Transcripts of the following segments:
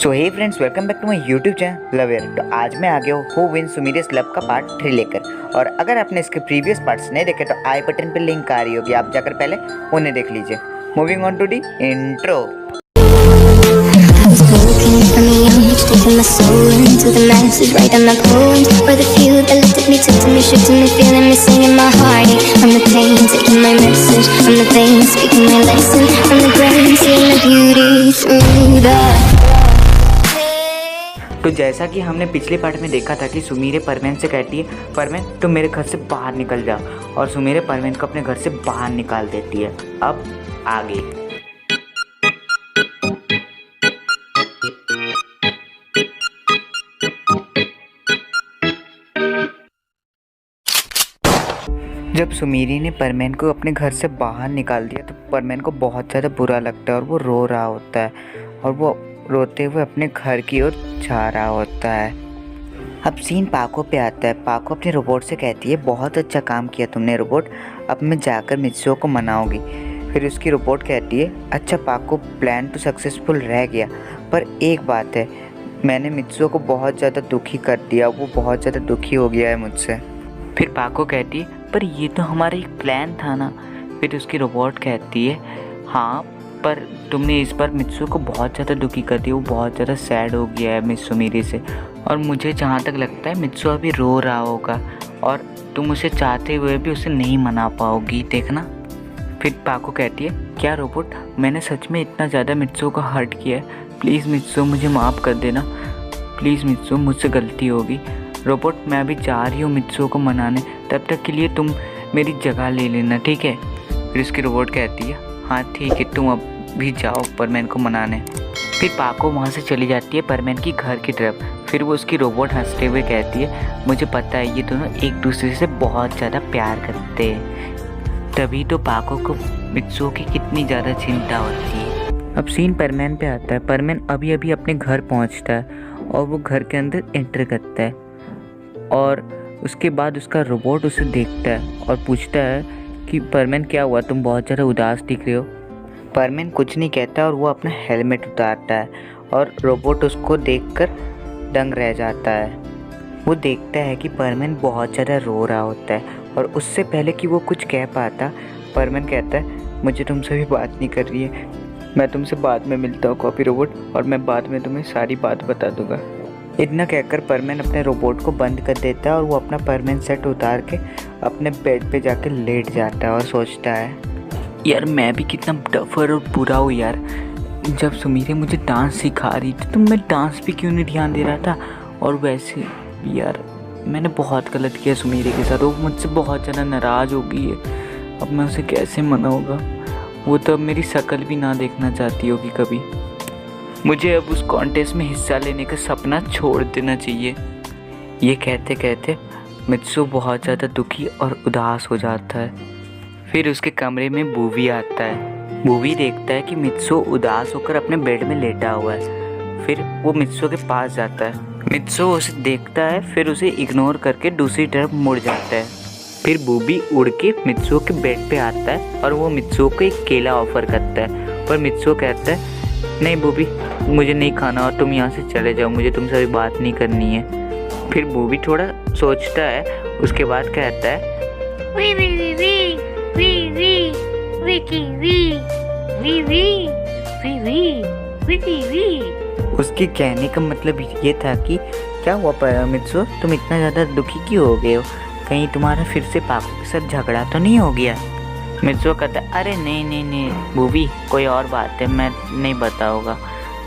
So hey friends, welcome back to my YouTube channel लवेयर। तो आज मैं आ गया हूँ हु विन सुमीरियस लब का पार्ट 3 लेकर। और अगर आपने इसके प्रीवियस पार्ट्स नहीं देखे तो आई बटन पे लिंक आ रही होगी, आप जाकर पहले उन्हें देख लीजिए। Moving on to the intro. Taking my soul into the masses, writing my poems for the few that looked at me, took to me, shook to me, feeling me, singing my heartache. From the pain, taking my message from the veins, speaking my lesson from the brain, seeing the beauty through the. तो जैसा कि हमने पिछले part में देखा था कि Sumire परमेन से कहती है, परमेन तुम मेरे घर से बाहर निकल जाओ, और सुमीरे परमेन को अपने घर से बाहर निकाल देती है। अब आगे जब सुमीरी ने परमेन को अपने घर से बाहर निकाल दिया तो परमेन को बहुत ज़्यादा बुरा लगता है और वो रो रहा होता है, और वो रोते हुए अपने घर की ओर जा रहा होता है। अब सीन पाको पे आता है। पाको अपने रोबोट से कहती है, बहुत अच्छा काम किया तुमने रोबोट, अब मैं जाकर मित्सुओ को मनाऊंगी। फिर उसकी रोबोट कहती है, अच्छा पाको, प्लान तो सक्सेसफुल रह गया, पर एक बात है, मैंने मित्सुओ को बहुत ज़्यादा दुखी कर दिया, वो बहुत ज़्यादा दुखी हो गया है मुझसे। फिर पाको कहती है, पर ये तो हमारा एक प्लान था ना। फिर उसकी रोबोट कहती है, हाँ पर तुमने इस बार मित्सुओ को बहुत ज़्यादा दुखी कर दिया, वो बहुत ज़्यादा सैड हो गया है मिस सुमीरी से, और मुझे जहाँ तक लगता है मित्सुओ अभी रो रहा होगा, और तुम उसे चाहते हुए भी उसे नहीं मना पाओगी, देखना। फिर पाको कहती है, क्या रोबोट, मैंने सच में इतना ज़्यादा मित्सुओ को हर्ट किया है, प्लीज़ मित्सुओ मुझे माफ़ कर देना, प्लीज़ मित्सुओ मुझसे गलती होगी। रोबोट मैं अभी जा रही हूँ मित्सुओ को मनाने, तब तक के लिए तुम मेरी जगह ले लेना, ठीक है। फिर उसकी रोबोट कहती है, हाँ ठीक है, तुम अब भी जाओ परमेन को मनाने। फिर पाको वहाँ से चली जाती है परमेन की घर की तरफ। फिर वो उसकी रोबोट हंसते हुए कहती है, मुझे पता है ये दोनों एक दूसरे से बहुत ज़्यादा प्यार करते हैं, तभी तो पाको को मित्सुओ की कितनी ज़्यादा चिंता होती है। अब सीन परमेन पे आता है। परमेन अभी अभी अपने घर पहुँचता है और वो घर के अंदर एंटर करता है, और उसके बाद उसका रोबोट उसे देखता है और पूछता है कि परमेन क्या हुआ, तुम बहुत ज़्यादा उदास दिख रहे हो। परमेन कुछ नहीं कहता और वो अपना हेलमेट उतारता है, और रोबोट उसको देखकर दंग रह जाता है। वो देखता है कि परमेन बहुत ज़्यादा रो रहा होता है, और उससे पहले कि वो कुछ कह पाता, परमेन कहता है, मुझे तुमसे भी बात नहीं कर रही है, मैं तुमसे बाद में मिलता हूँ कॉपी रोबोट, और मैं बाद में तुम्हें सारी बात बता दूँगा। इतना कहकर परमेन अपने रोबोट को बंद कर देता है, और वो अपना परमेन सेट उतार के अपने बेड पे जाकर लेट जाता है और सोचता है, यार मैं भी कितना डफर और बुरा हूँ यार। जब सुमीरे मुझे डांस सिखा रही थी तो मैं डांस भी क्यों नहीं ध्यान दे रहा था, और वैसे यार मैंने बहुत गलत किया सुमीरे के साथ, वो मुझसे बहुत ज़्यादा नाराज़ हो गई है, अब मैं उसे कैसे मनाऊँगा, वो तो अब मेरी शक्ल भी ना देखना चाहती होगी कभी। मुझे अब उस कॉन्टेस्ट में हिस्सा लेने का सपना छोड़ देना चाहिए। ये कहते कहते मित्सुओ बहुत ज़्यादा दुखी और उदास हो जाता है। फिर उसके कमरे में बूवी आता है। बूवी देखता है कि मित्सुओ उदास होकर अपने बेड में लेटा हुआ है। फिर वो मित्सुओ के पास जाता है। मित्सुओ उसे देखता है, फिर उसे इग्नोर करके दूसरी तरफ मुड़ जाता है। फिर बूवी उड़ के मित्सुओ के बेड पे आता है और वो मित्सुओ को एक केला ऑफर करता है, पर मित्सुओ कहता है, नहीं बूवी मुझे नहीं खाना, और तुम यहाँ से चले जाओ, मुझे तुमसे अभी बात नहीं करनी है। फिर बूवी थोड़ा सोचता है, उसके बाद कहता है, V V V V V V Vicky V V V V V Vicky V. उसके कहने का मतलब ये था कि क्या हुआ मित्सुओ, तुम इतना ज़्यादा दुखी क्यों हो गए हो, कहीं तुम्हारा फिर से पाको के साथ झगड़ा तो नहीं हो गया। मित्सुओ कहता है, अरे नहीं नहीं नहीं बूवी, कोई और बात है, मैं नहीं बताऊँगा,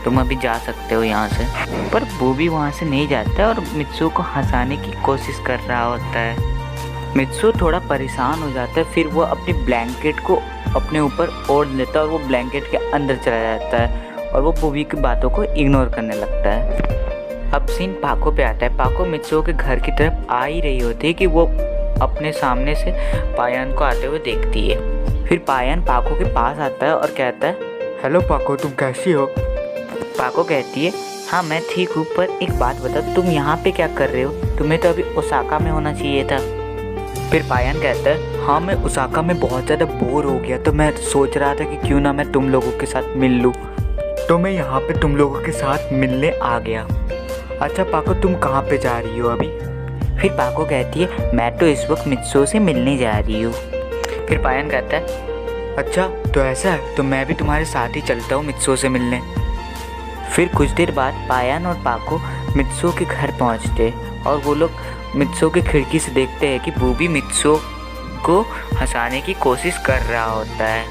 तुम अभी जा सकते हो यहाँ से। पर बूवी वहाँ से नहीं जाता और मित्सुओ को हंसाने की कोशिश कर रहा होता है। मित्सुओ थोड़ा परेशान हो जाता है, फिर वो अपनी ब्लैंकेट को अपने ऊपर ओढ़ लेता है और वो ब्लैंकेट के अंदर चला जाता है, और वो बूवी की बातों को इग्नोर करने लगता है। अब सीन पाको पे आता है। पाको मित्सुओ के घर की तरफ आ ही रही होती है कि वो अपने सामने से पायन को आते हुए देखती है। फिर पायन पाको के पास आता है और कहता है, हेलो पाको, तुम कैसी हो। पाको कहती है, हाँ मैं ठीक हूँ, पर एक बात बता, तुम यहाँ पे क्या कर रहे हो, तुम्हें तो अभी ओसाका में होना चाहिए था। फिर पायन कहता है, हाँ मैं ओसाका में बहुत ज़्यादा बोर हो गया, तो मैं सोच रहा था कि क्यों ना मैं तुम लोगों के साथ मिल लूँ। तो मैं यहाँ पे तुम लोगों के साथ मिलने आ गया। अच्छा पाको, तुम कहाँ पे जा रही हो अभी? फिर पाको कहती है मैं तो इस वक्त मित्सो से मिलने जा रही हूँ। फिर पायन कहता है अच्छा तो ऐसा है, तो मैं भी तुम्हारे साथ ही चलता हूँ मित्सो से मिलने। फिर कुछ देर बाद पायन और पाको मित्सो के घर पहुँचते और वो लोग मित्सो की खिड़की से देखते हैं कि बूबी मित्सो को हंसाने की कोशिश कर रहा होता है,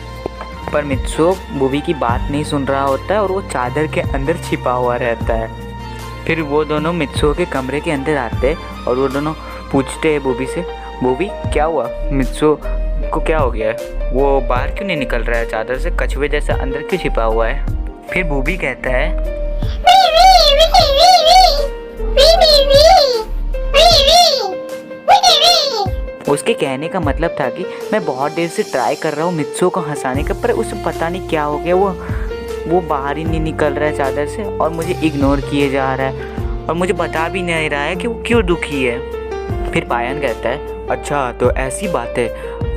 पर मित्सो बूबी की बात नहीं सुन रहा होता है और वो चादर के अंदर छिपा हुआ रहता है। फिर वो दोनों मित्सो के कमरे के अंदर आते हैं और वो दोनों पूछते हैं बूबी से, बूबी क्या हुआ, मित्सो को क्या हो गया है, वो बाहर क्यों नहीं निकल रहा है, चादर से कछुए जैसा अंदर क्यों छिपा हुआ है? फिर बूबी कहता है उसके कहने का मतलब था कि मैं बहुत देर से ट्राई कर रहा हूँ मित्सो को हंसाने का, पर उसे पता नहीं क्या हो गया, वो बाहर ही नहीं निकल रहा है चादर से और मुझे इग्नोर किए जा रहा है और मुझे बता भी नहीं रहा है कि वो क्यों दुखी है। फिर पायन कहता है अच्छा तो ऐसी बात है,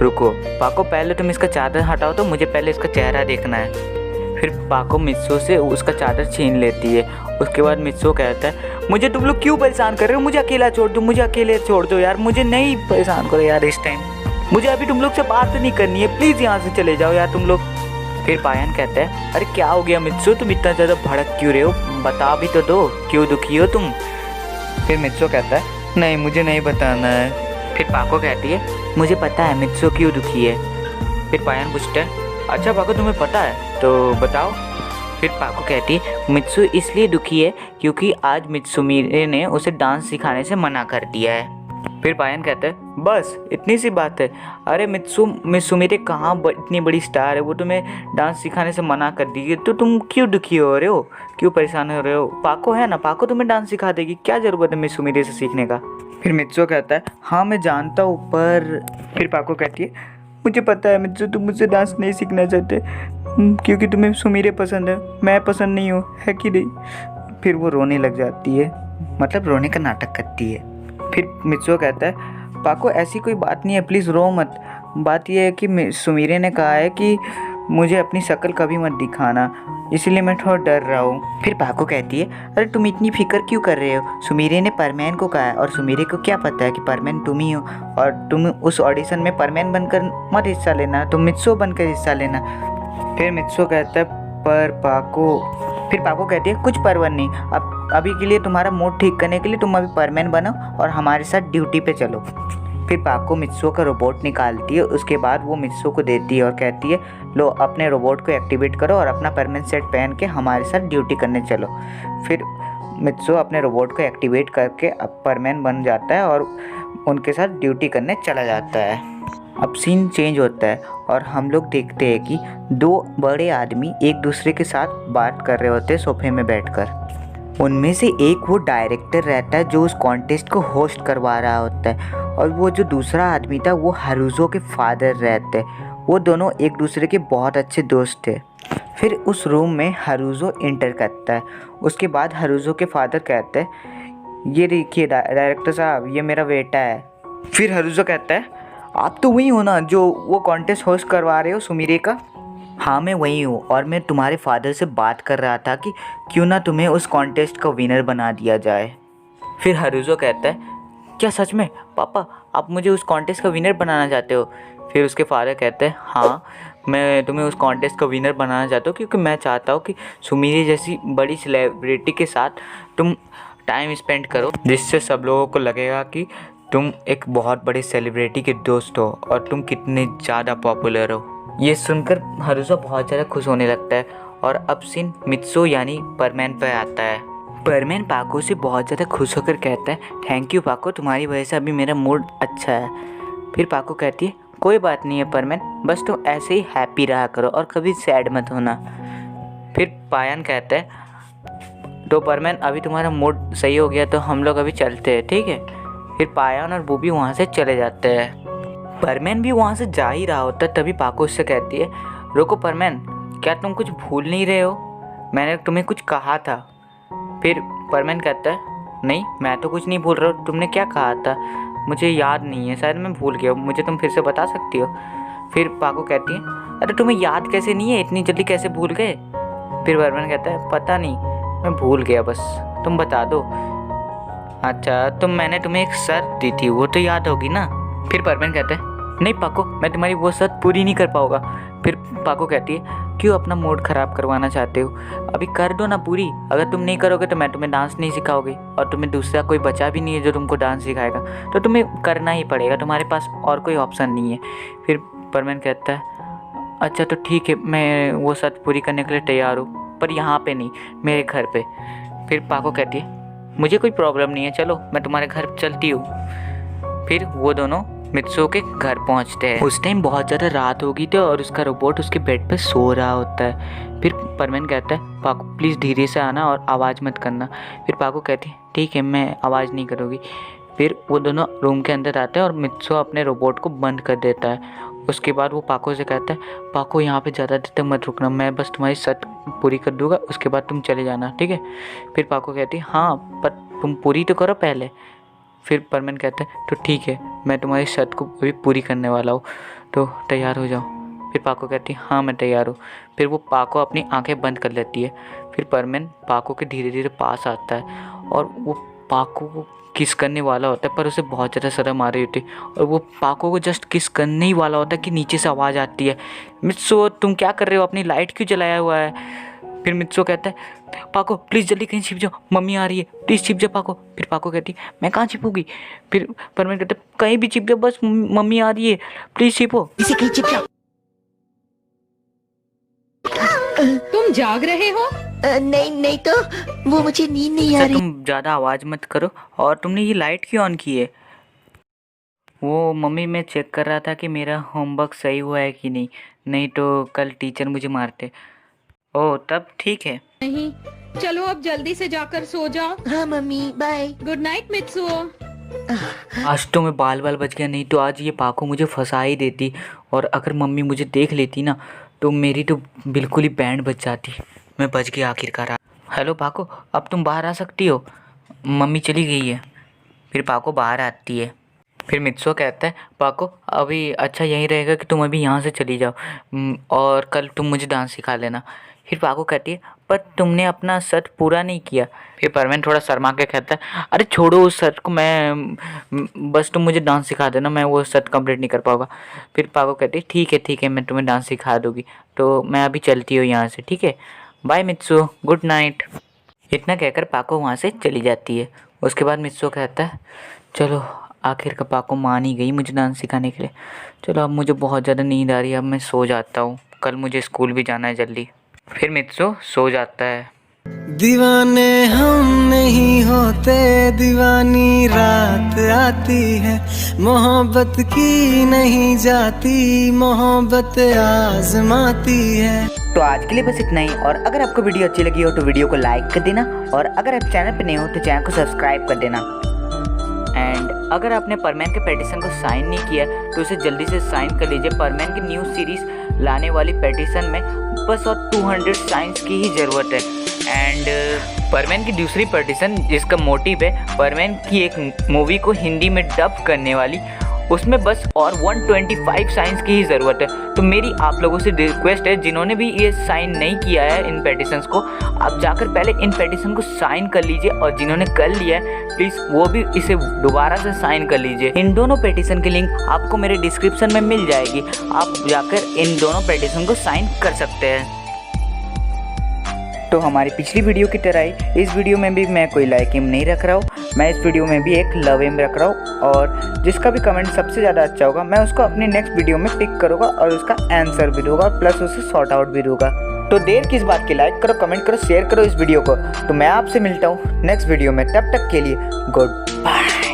रुको पाको पहले तुम इसका चादर हटाओ, तो मुझे पहले इसका चेहरा देखना है। फिर पाको मित्सो से उसका चादर छीन लेती है। उसके बाद मित्सो कहता है मुझे तुम लोग क्यों परेशान कर रहे हो, मुझे अकेला छोड़ दो, मुझे अकेले छोड़ दो यार, मुझे नहीं परेशान करो यार इस टाइम, मुझे अभी तुम लोग से बात नहीं करनी है, प्लीज़ यहाँ से चले जाओ यार तुम लोग। फिर पायन कहता है अरे क्या हो गया मित्सो, तुम इतना ज़्यादा भड़क क्यों रहे हो, बता भी तो दो क्यों दुखी हो तुम। फिर मित्सो कहता है नहीं मुझे नहीं बताना है। फिर पाको कहती है मुझे पता है मित्सो क्यों दुखी है। फिर पायन पूछता है अच्छा पाको तुम्हें पता है तो बताओ। फिर पाको कहती है मित्सो इसलिए दुखी है क्योंकि आज मित्सुमिरे ने उसे डांस सिखाने से मना कर दिया है। फिर पायन कहता है बस इतनी सी बात है, अरे मित्सुमिरे कहाँ इतनी बड़ी स्टार है, वो तुम्हें डांस सिखाने से मना कर दी है, तो तुम क्यों दुखी हो रहे हो, क्यों परेशान हो रहे हो, पाको है ना, पाको तुम्हें डांस सिखा देगी, क्या ज़रूरत है मित्सुमिरे से सीखने का। फिर मित्सो कहता है हाँ मैं जानता हूँ, पर फिर पाको कहती है मुझे पता है मित्सो तुम मुझसे डांस नहीं सीखना चाहते क्योंकि तुम्हें सुमीरे पसंद है, मैं पसंद नहीं हूँ, है कि नहीं। फिर वो रोने लग जाती है, मतलब रोने का नाटक करती है। फिर मित्सो कहता है पाको ऐसी कोई बात नहीं है, प्लीज़ रो मत, बात यह है कि सुमीरे ने कहा है कि मुझे अपनी शक्ल कभी मत दिखाना, इसलिए मैं थोड़ा डर रहा हूँ। फिर पाको कहती है अरे तुम इतनी फिक्र क्यों कर रहे हो, सुमीरे ने परमैन को कहा है और सुमीरे को क्या पता है कि परमैन तुम ही हो, और तुम उस ऑडिशन में परमैन बनकर मत हिस्सा लेना, तुम मित्सो बनकर हिस्सा लेना। फिर मित्सो कहता है पर पाको, फिर पाको कहती है कुछ परवाह नहीं, अब अभी के लिए तुम्हारा मूड ठीक करने के लिए तुम अभी परमैन बनो और हमारे साथ ड्यूटी पे चलो। फिर पाको मित्सो का रोबोट निकालती है, उसके बाद वो मित्सो को देती है और कहती है लो अपने रोबोट को एक्टिवेट करो और अपना परमानेंट सेट पहन के हमारे साथ ड्यूटी करने चलो। फिर मित्सो अपने रोबोट को एक्टिवेट करके अब परमानेंट बन जाता है और उनके साथ ड्यूटी करने चला जाता है। अब सीन चेंज होता है और हम लोग देखते हैं कि दो बड़े आदमी एक दूसरे के साथ बात कर रहे होते हैं सोफे में बैठकर। उनमें से एक वो डायरेक्टर रहता है जो उस कॉन्टेस्ट को होस्ट करवा रहा होता है, और वो जो दूसरा आदमी था वो हारुज़ो के फादर रहते हैं। वो दोनों एक दूसरे के बहुत अच्छे दोस्त थे। फिर उस रूम में हारुज़ो इंटर करता है। उसके बाद हारुज़ो के फादर कहते हैं ये देखिए डायरेक्टर साहब, ये मेरा बेटा है। फिर हारुज़ो कहता है आप तो वही हो ना जो वो कॉन्टेस्ट होस्ट करवा रहे हो सुमीरे का। हाँ मैं वही हूँ, और मैं तुम्हारे फादर से बात कर रहा था कि क्यों ना तुम्हें उस कॉन्टेस्ट का विनर बना दिया जाए। फिर हारुज़ो कहता है क्या सच में पापा आप मुझे उस कॉन्टेस्ट का विनर बनाना चाहते हो। फिर उसके फादर कहते हैं हाँ मैं तुम्हें उस कॉन्टेस्ट का विनर बनाना चाहता हूँ क्योंकि मैं चाहता हूँ कि सुमीरे जैसी बड़ी सेलिब्रिटी के साथ तुम टाइम स्पेंड करो, जिससे सब लोगों को लगेगा कि तुम एक बहुत बड़े सेलिब्रिटी के दोस्त हो और तुम कितने ज़्यादा पॉपुलर हो। ये सुनकर हारुज़ो बहुत ज़्यादा खुश होने लगता है और अब सीन मित्सो यानी परमैन पर आता है। परमैन पाको से बहुत ज़्यादा खुश होकर कहता है थैंक यू पाको, तुम्हारी वजह से अभी मेरा मूड अच्छा है। फिर पाको कहती है कोई बात नहीं है परमैन, बस तुम ऐसे ही हैप्पी रहा करो और कभी सैड मत होना। फिर पायन कहता है तो परमैन अभी तुम्हारा मूड सही हो गया तो हम लोग अभी चलते हैं, ठीक है। फिर पायन और बूबी वहाँ से चले जाते हैं। परमैन भी वहाँ से जा ही रहा होता है, तभी पाको उससे कहती है रुको परमैन, क्या तुम कुछ भूल नहीं रहे हो, मैंने तुम्हें कुछ कहा था। फिर परमैन कहता है नहीं मैं तो कुछ नहीं भूल रहा हूँ, तुमने क्या कहा था मुझे याद नहीं है, शायद मैं भूल गया, मुझे तुम फिर से बता सकती हो। फिर पाको कहती है अरे तुम्हें याद कैसे नहीं है, इतनी जल्दी कैसे भूल गए। फिर परमेन कहता है पता नहीं, मैं भूल गया, बस तुम बता दो। अच्छा तो मैंने तुम्हें एक शर्त दी थी, वो तो याद होगी ना। फिर परमेन कहता है नहीं पाको, मैं तुम्हारी वो शर्त पूरी नहीं कर पाऊँगा। फिर पाको कहती है क्यों अपना मूड ख़राब करवाना चाहते हो, अभी कर दो ना पूरी। अगर तुम नहीं करोगे तो मैं तुम्हें डांस नहीं सिखाओगी, और तुम्हें दूसरा कोई बचा भी नहीं है जो तुमको डांस सिखाएगा, तो तुम्हें करना ही पड़ेगा, तुम्हारे पास और कोई ऑप्शन नहीं है। फिर परमेन कहता है अच्छा तो ठीक है, मैं वो शर्त पूरी करने के लिए तैयार हूँ, पर यहाँ पे नहीं, मेरे घर पे। फिर पाको कहती है मुझे कोई प्रॉब्लम नहीं है, चलो मैं तुम्हारे घर चलती हूँ। फिर वो दोनों मित्सुओ के घर पहुंचते हैं। उस टाइम बहुत ज़्यादा रात हो गई थी और उसका रोबोट उसके बेड पे सो रहा होता है। फिर परमेन कहता है पाको प्लीज़ धीरे से आना और आवाज़ मत करना। फिर पाको कहती है ठीक है, मैं आवाज़ नहीं करूँगी। फिर वो दोनों रूम के अंदर आते हैं और मित्सुओ अपने रोबोट को बंद कर देता है। उसके बाद वो पाको से कहता है पाको यहाँ पे ज़्यादा देर तक मत रुकना, मैं बस तुम्हारी शर्त पूरी कर दूँगा, उसके बाद तुम चले जाना, ठीक है। फिर पाको कहती है हाँ पर तुम पूरी तो करो पहले। फिर परमेन कहते हैं तो ठीक है, मैं तुम्हारी शर्त को अभी पूरी करने वाला हूँ, तो तैयार हो जाओ। फिर पाको कहती है हाँ मैं तैयार हूँ। फिर वो पाको अपनी आंखें बंद कर लेती है। फिर परमेन पाको के धीरे धीरे पास आता है और वो पाको को किस करने वाला होता है, पर उसे बहुत ज़्यादा शर्म आ रही होती है, और वो पाको को जस्ट किस करने ही वाला होता है कि नीचे से आवाज़ आती है मित्सुओ तुम क्या कर रहे हो, अपनी लाइट क्यों जलाया हुआ है। फिर मित्सुओ कहता है पाको प्लीज़ जल्दी कहीं छिप जाओ, मम्मी आ रही है, प्लीज़ छिप जाओ पाको। फिर पाको कहती है मैं कहाँ छिपूंगी। फिर परमेन कहता है कहीं भी छिप जाओ, बस मम्मी आ रही है, प्लीज़ छिपो। इसे कहीं छिप जाओ। तुम जाग रहे हो? नहीं तो वो मुझे नींद नहीं आ रही। तुम ज़्यादा आवाज़ मत करो, और तुमने ये लाइट क्यों ऑन की है। वो मम्मी मैं चेक कर रहा था कि मेरा होमवर्क सही हुआ है कि नहीं, नहीं तो कल टीचर मुझे मारते। ओह तब ठीक है। नहीं, चलो अब जल्दी से जाकर सो जाओ। हाँ mummy bye. Good night Mitsuo. आज तो मैं बाल बच गया, नहीं तो आज ये पाको मुझे फंसा ही देती, और अगर मम्मी मुझे देख लेती ना तो मेरी तो बिल्कुल ही बैंड बच जाती। मैं बच गया आखिरकार। हेलो पाको, अब तुम बाहर आ सकती हो, मम्मी चली गई है। फिर पाको बाहर आती है। फिर मित्सुओ कहता है पाको अभी अच्छा यही रहेगा कि तुम अभी यहाँ से चली जाओ, और कल तुम मुझे डांस सिखा लेना। फिर पाको कहती है पर तुमने अपना शर्त पूरा नहीं किया। फिर परमेन थोड़ा शर्मा के कहता है अरे छोड़ो उस शर्त को, मैं बस तुम मुझे डांस सिखा देना, मैं वो शर्त कंप्लीट नहीं कर पाऊँगा। फिर पाको कहती है ठीक है मैं तुम्हें डांस सिखा दूँगी, तो मैं अभी चलती हूँ यहाँ से, ठीक है, बाय मित्सुओ, गुड नाइट। इतना कहकर पाको वहाँ से चली जाती है। उसके बाद मित्सुओ कहता है चलो आखिर का पाको मान ही गई मुझे डांस सिखाने के लिए, चलो अब मुझे बहुत ज़्यादा नींद आ रही है, अब मैं सो जाता हूँ, कल मुझे स्कूल भी जाना है जल्दी। फिर मित्सुओ सो जाता है। दीवाने हम नहीं होते, दीवानी रात आती है, मोहब्बत की नहीं जाती, मोहब्बत आजमाती है। तो आज के लिए बस इतना ही, और अगर आपको वीडियो अच्छी लगी हो तो वीडियो को लाइक कर देना, और अगर आप चैनल पर नए हो तो चैनल को सब्सक्राइब कर देना। एंड अगर आपने परमेन के पेटिशन को साइन नहीं किया तो उसे जल्दी से साइन कर लीजिए। परमेन की न्यू सीरीज लाने वाली पेटिशन में बस और 200 साइंस की ही ज़रूरत है। एंड परमेन की दूसरी पेटिशन जिसका मोटिव है परमेन की एक मूवी को हिंदी में डब करने वाली, उसमें बस और 125 साइंस की ही ज़रूरत है। तो मेरी आप लोगों से रिक्वेस्ट है जिन्होंने भी ये साइन नहीं किया है इन पेटिशंस को, आप जाकर पहले इन पेटिशन को साइन कर लीजिए, और जिन्होंने कर लिया है प्लीज़ वो भी इसे दोबारा से साइन कर लीजिए। इन दोनों पेटिशन की लिंक आपको मेरे डिस्क्रिप्शन में मिल जाएगी, आप जाकर इन दोनों पेटिशन को साइन कर सकते हैं। तो हमारी पिछली वीडियो की तरह ही इस वीडियो में भी मैं कोई लाइक एम नहीं रख रहा हूँ, मैं इस वीडियो में भी एक लव एम रख रहा हूँ, और जिसका भी कमेंट सबसे ज़्यादा अच्छा होगा मैं उसको अपनी नेक्स्ट वीडियो में पिक करूँगा और उसका आंसर भी दूंगा, प्लस उसे सॉर्ट आउट भी दूंगा। तो देर किस बात की, लाइक करो, कमेंट करो, शेयर करो इस वीडियो को। तो मैं आपसे मिलता हूँ नेक्स्ट वीडियो में, तब तक के लिए गुड बाय।